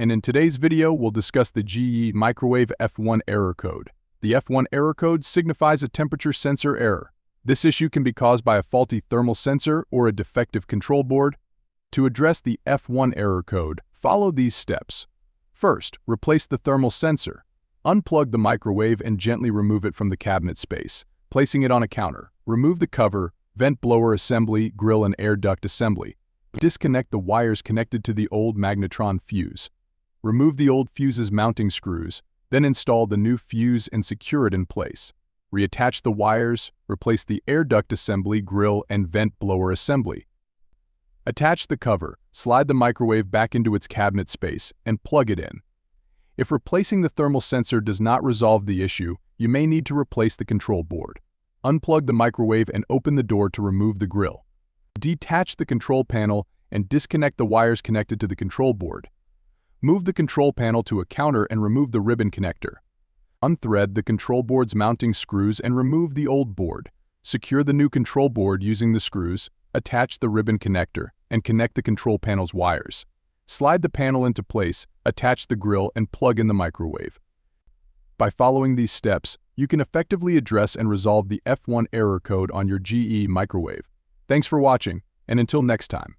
and in today's video we'll discuss the GE microwave F1 error code. The F1 error code signifies a temperature sensor error. This issue can be caused by a faulty thermal sensor or a defective control board. To address the F1 error code, follow these steps. First, replace the thermal sensor. Unplug the microwave and gently remove it from the cabinet space, placing it on a counter. Remove the cover, vent blower assembly, grill and air duct assembly. Disconnect the wires connected to the old magnetron fuse. Remove the old fuse's mounting screws, then install the new fuse and secure it in place. Reattach the wires, replace the air duct assembly, grill and vent blower assembly. Attach the cover, slide the microwave back into its cabinet space, and plug it in. If replacing the thermal sensor does not resolve the issue, you may need to replace the control board. Unplug the microwave and open the door to remove the grill. Detach the control panel and disconnect the wires connected to the control board. Move the control panel to a counter and remove the ribbon connector. Unthread the control board's mounting screws and remove the old board. Secure the new control board using the screws, attach the ribbon connector, and connect the control panel's wires. Slide the panel into place, attach the grill, and plug in the microwave. By following these steps, you can effectively address and resolve the F1 error code on your GE microwave. Thanks for watching, and until next time.